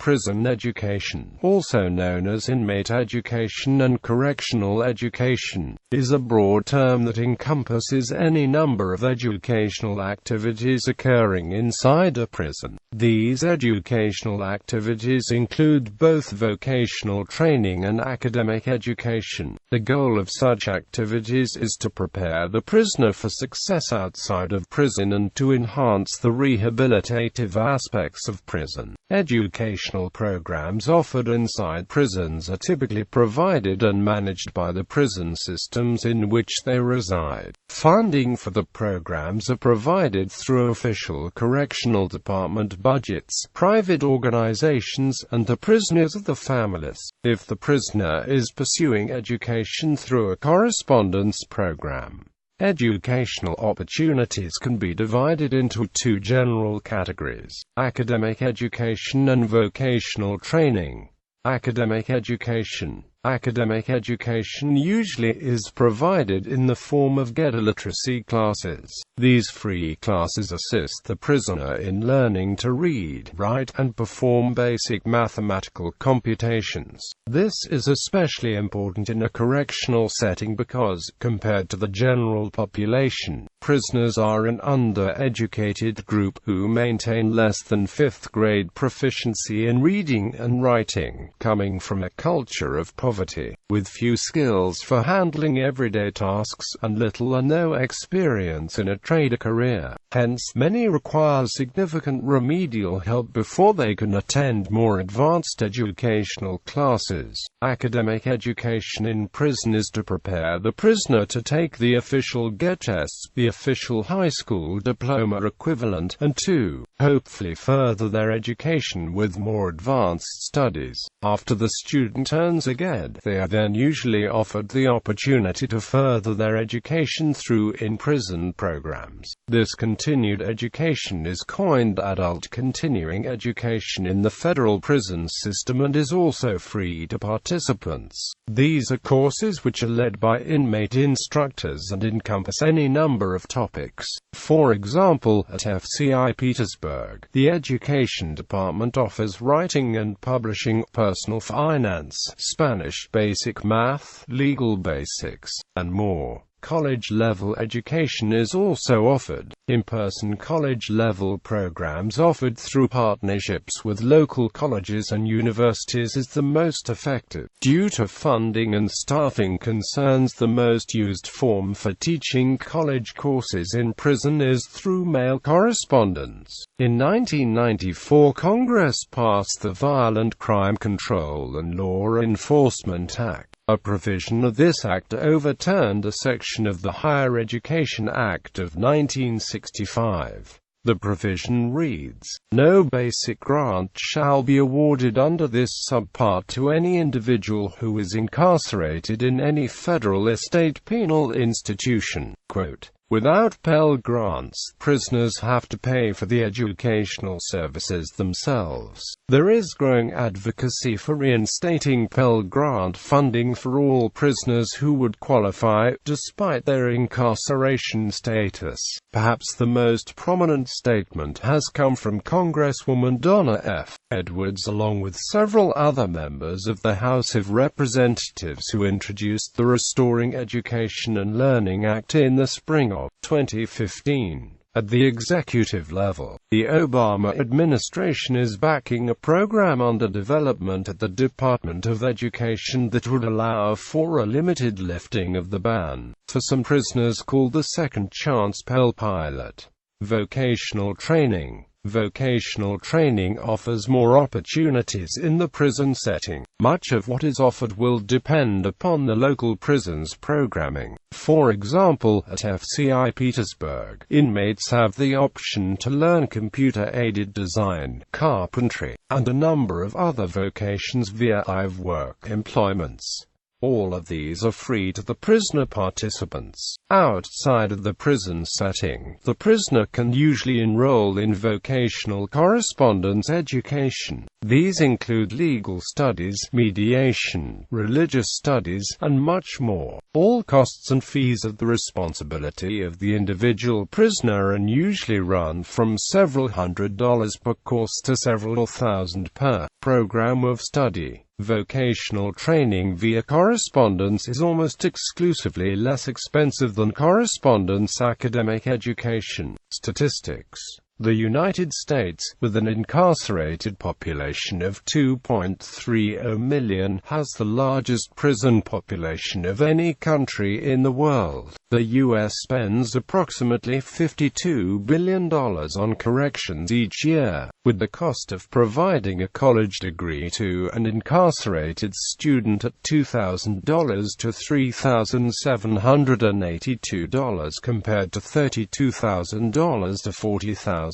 prison education, also known as inmate education and correctional education, is a broad term that encompasses any number of educational activities occurring inside a prison. These educational activities include both vocational training and academic education. The goal of such activities is to prepare the prisoner for success outside of prison and to enhance the rehabilitative aspects of prison. Educational programs offered inside prisons are typically provided and managed by the prison systems in which they reside. Funding for the programs are provided through official correctional department budgets, private organizations, and the prisoners of the families. If the prisoner is pursuing education through a correspondence program, educational opportunities can be divided into two general categories: academic education and vocational training. Academic education usually is provided in the form of get literacy classes. These free classes assist the prisoner in learning to read, write, and perform basic mathematical computations. This is especially important in a correctional setting because, compared to the general population, prisoners are an undereducated group who maintain less than 5th grade proficiency in reading and writing, coming from a culture of poverty, with few skills for handling everyday tasks and little or no experience in a trade career. Hence, many require significant remedial help before they can attend more advanced educational classes. Academic education in prison is to prepare the prisoner to take the official GET tests, the official high school diploma equivalent, and to, hopefully, further their education with more advanced studies. After the student earns a GED, they are then usually offered the opportunity to further their education through in-prison programs. This continued education is coined adult continuing education in the federal prison system and is also free to participants. These are courses which are led by inmate instructors and encompass any number of topics. For example, at FCI Petersburg, the Education Department offers writing and publishing, personal finance, Spanish basic math, legal basics, and more. College-level education is also offered. In-person college-level programs offered through partnerships with local colleges and universities is the most effective. Due to funding and staffing concerns, the most used form for teaching college courses in prison is through mail correspondence. In 1994, Congress passed the Violent Crime Control and Law Enforcement Act. A provision of this act overturned a section of the Higher Education Act of 1965. The provision reads, "No basic grant shall be awarded under this subpart to any individual who is incarcerated in any federal or state penal institution." Quote, "Without Pell Grants, prisoners have to pay for the educational services themselves. There is growing advocacy for reinstating Pell Grant funding for all prisoners who would qualify, despite their incarceration status." Perhaps the most prominent statement has come from Congresswoman Donna F. Edwards along with several other members of the House of Representatives who introduced the Restoring Education and Learning Act in the spring of 2015. At the executive level, the Obama administration is backing a program under development at the Department of Education that would allow for a limited lifting of the ban for some prisoners called the Second Chance Pell Pilot. Vocational training. Vocational training offers more opportunities in the prison setting. Much of what is offered will depend upon the local prison's programming. For example, at FCI Petersburg, inmates have the option to learn computer-aided design, carpentry, and a number of other vocations via live work employments. All of these are free to the prisoner participants. Outside of the prison setting, the prisoner can usually enroll in vocational correspondence education. These include legal studies, mediation, religious studies, and much more. All costs and fees are the responsibility of the individual prisoner and usually run from several $100s per course to several thousand per program of study. Vocational training via correspondence is almost exclusively less expensive than correspondence academic education. Statistics: the United States, with an incarcerated population of 2.30 million, has the largest prison population of any country in the world. The U.S. spends approximately $52 billion on corrections each year, with the cost of providing a college degree to an incarcerated student at $2,000 to $3,782 compared to $32,000 to $40,000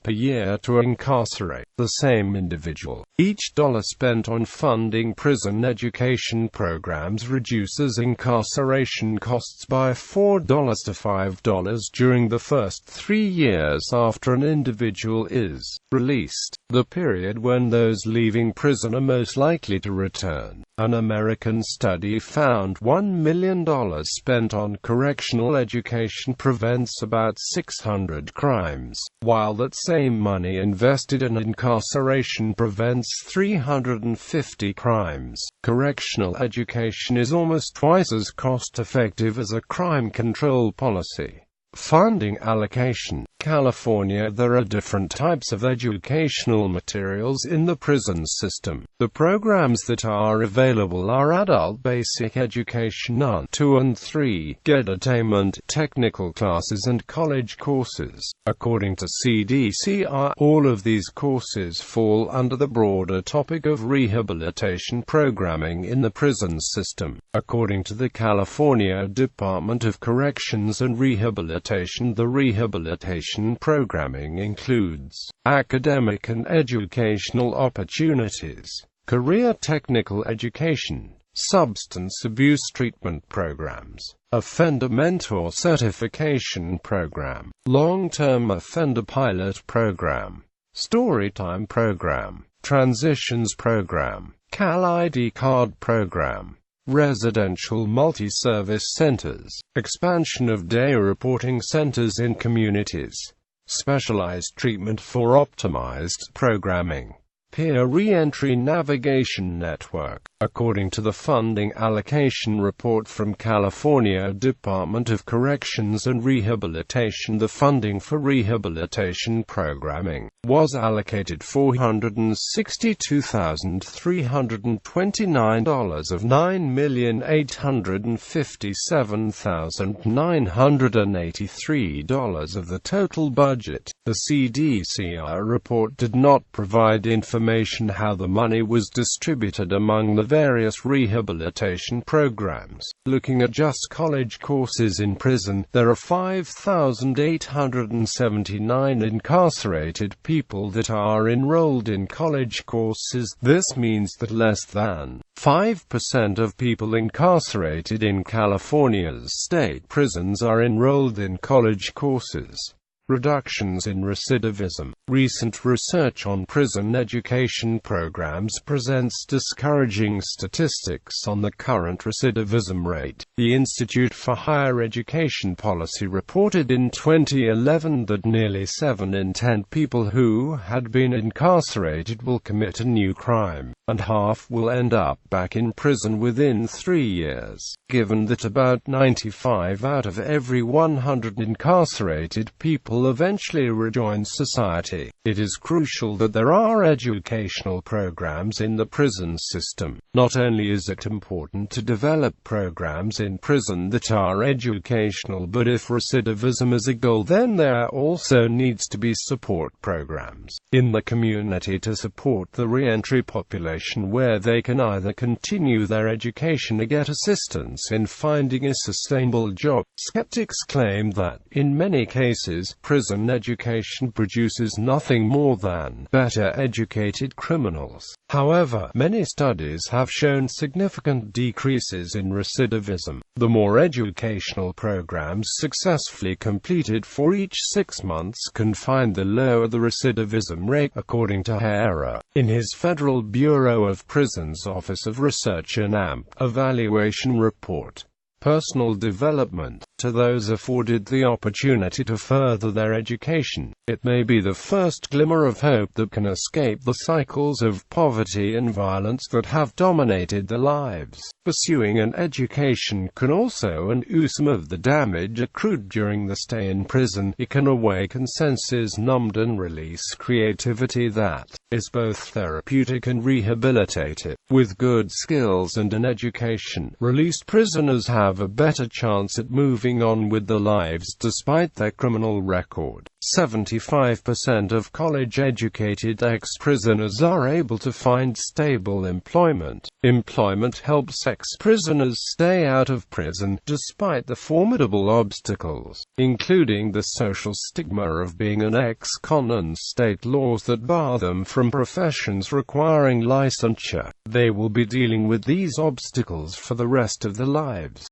per year to incarcerate the same individual. Each dollar spent on funding prison education programs reduces incarceration costs by $4 to $5 during the first 3 years after an individual is released, the period when those leaving prison are most likely to return. An American study found $1 million spent on correctional education prevents about 600 crimes, while that same money invested in incarceration prevents 350 crimes. Correctional education is almost twice as cost-effective as a crime control policy. Funding allocation. California. There are different types of educational materials in the prison system. The programs that are available are adult basic education 1, 2 and 3, entertainment, technical classes and college courses. According to CDCR, all of these courses fall under the broader topic of rehabilitation programming in the prison system. According to the California Department of Corrections and Rehabilitation, the rehabilitation programming includes academic and educational opportunities, career technical education, substance abuse treatment programs, offender mentor certification program, long-term offender pilot program, storytime program, transitions program, Cal ID card program, residential multi-service centers, expansion of day reporting centers in communities, specialized treatment for optimized programming, peer re-entry navigation network. According to the funding allocation report from California Department of Corrections and Rehabilitation, the funding for rehabilitation programming was allocated $462,329 of $9,857,983 of the total budget. The CDCR report did not provide information how the money was distributed among the various rehabilitation programs. Looking at just college courses in prison, there are 5,879 incarcerated people that are enrolled in college courses. This means that less than 5% of people incarcerated in California's state prisons are enrolled in college courses. Reductions in recidivism. Recent research on prison education programs presents discouraging statistics on the current recidivism rate. The Institute for Higher Education Policy reported in 2011 that nearly 7 in 10 people who had been incarcerated will commit a new crime, and half will end up back in prison within 3 years. Given that about 95 out of every 100 incarcerated people eventually rejoin society, it is crucial that there are educational programs in the prison system. Not only is it important to develop programs in prison that are educational, but if recidivism is a goal, then there also needs to be support programs in the community to support the re-entry population. situation where they can either continue their education or get assistance in finding a sustainable job. Skeptics claim that, in many cases, prison education produces nothing more than better educated criminals. However, many studies have shown significant decreases in recidivism. The more educational programs successfully completed for each 6 months confined, the lower the recidivism rate, according to Hera, in his Federal Bureau of Prisons Office of Research and Evaluation report. Personal development. To those afforded the opportunity to further their education, it may be the first glimmer of hope that can escape the cycles of poverty and violence that have dominated their lives. Pursuing an education can also undo some of the damage accrued during the stay in prison. It can awaken senses numbed and release creativity that is both therapeutic and rehabilitative. With good skills and an education, released prisoners have a better chance at moving on with their lives despite their criminal record. 75% of college-educated ex-prisoners are able to find stable employment. Employment helps ex-prisoners stay out of prison, despite the formidable obstacles, including the social stigma of being an ex-con and state laws that bar them from professions requiring licensure. They will be dealing with these obstacles for the rest of their lives.